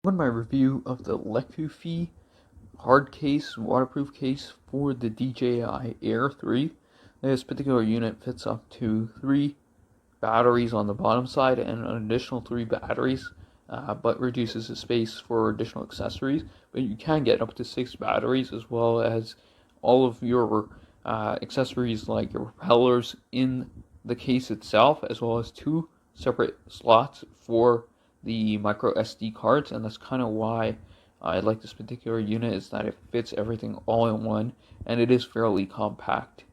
On my review of the LEKUFEE hard case, waterproof case for the DJI Air 3. This particular unit fits up to 3 batteries on the bottom side and an additional 3 batteries, but reduces the space for additional accessories. But you can get up to 6 batteries, as well as all of your accessories like your propellers in the case itself, as well as 2 separate slots for the micro SD cards. And that's kind of why I like this particular unit, is that it fits everything all in one, and it is fairly compact.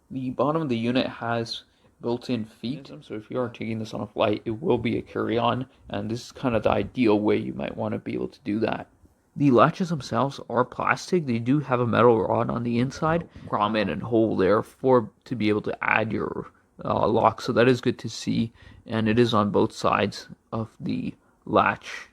The bottom of the unit has built-in feet, so if you are taking this on a flight, it will be a carry-on, and this is kind of the ideal way you might want to be able to do that. The latches themselves are plastic. They do have a metal rod on the inside, grommet and hole there to be able to add your lock, so that is good to see, and it is on both sides of the latch.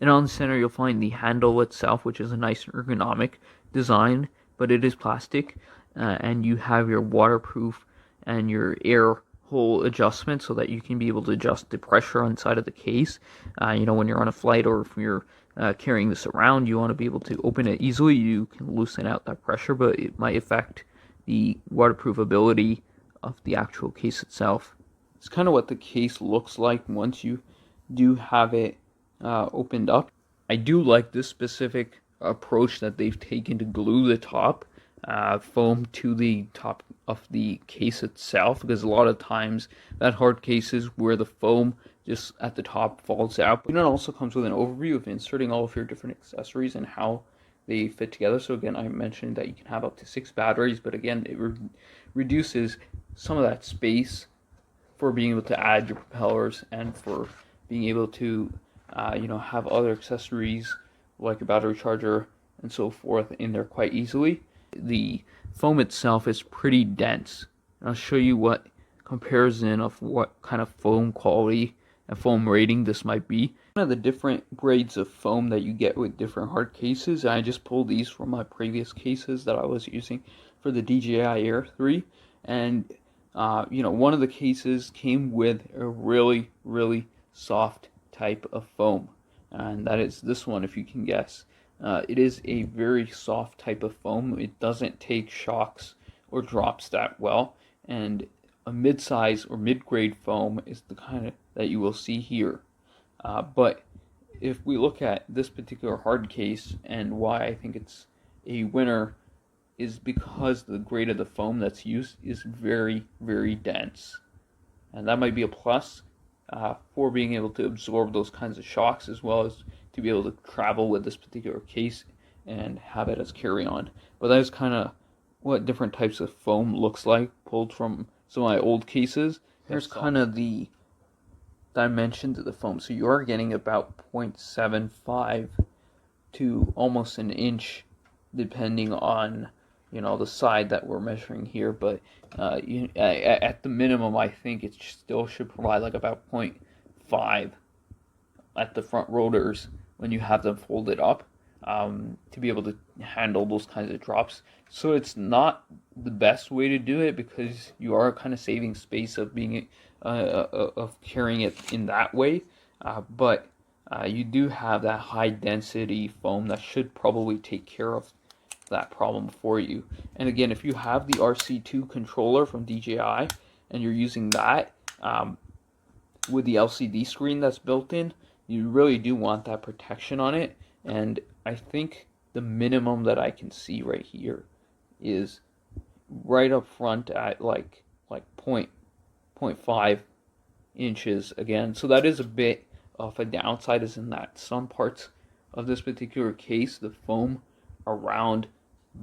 And on the center you'll find the handle itself, which is a nice ergonomic design, but it is plastic, and you have your waterproof and your air hole adjustment so that you can be able to adjust the pressure inside of the case. When you're on a flight, or if you're carrying this around, you want to be able to open it easily. You can loosen out that pressure, but it might affect the waterproof ability of the actual case itself. It's kind of what the case looks like once you do have it opened up. I do like this specific approach that they've taken to glue the top foam to the top of the case itself, because a lot of times that hard cases where the foam just at the top falls out. But it also comes with an overview of inserting all of your different accessories and how they fit together. So again, I mentioned that you can have up to 6 batteries, but again, it reduces some of that space for being able to add your propellers and for being able to have other accessories like a battery charger and so forth in there quite easily. The foam itself is pretty dense. I'll show you what comparison of what kind of foam quality and foam rating this might be. One of the different grades of foam that you get with different hard cases, I just pulled these from my previous cases that I was using for the DJI Air 3, and one of the cases came with a really, really soft type of foam, and that is this one, if you can guess. It is a very soft type of foam. It doesn't take shocks or drops that well, and a mid-size or mid-grade foam is the kind of that you will see here. But if we look at this particular hard case, and why I think it's a winner, is because the grade of the foam that's used is very, very dense, and that might be a plus for being able to absorb those kinds of shocks, as well as to be able to travel with this particular case and have it as carry-on. But that is kind of what different types of foam looks like, pulled from some of my old cases. Here's kind of the dimensions of the foam. So you are getting about 0.75 to almost an inch, depending on the side that we're measuring here, but at the minimum, I think it still should provide like about 0.5 at the front rotors when you have them folded up, to be able to handle those kinds of drops. So it's not the best way to do it, because you are kind of saving space of being of carrying it in that way, but you do have that high density foam that should probably take care of that problem for you. And again, if you have the RC2 controller from DJI and you're using that with the LCD screen that's built in, you really do want that protection on it. And I think the minimum that I can see right here is right up front at like 0.5 inches again. So that is a bit of a downside, is in that some parts of this particular case, the foam around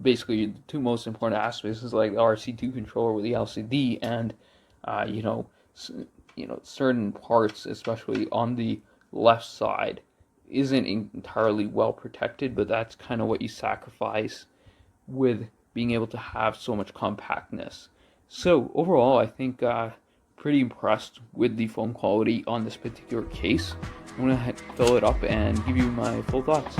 basically the 2 most important aspects is like the RC2 controller with the LCD, and certain parts, especially on the left side, isn't entirely well protected. But that's kind of what you sacrifice with being able to have so much compactness. So overall, I think pretty impressed with the foam quality on this particular case. I'm gonna fill it up and give you my full thoughts.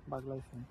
backlighting.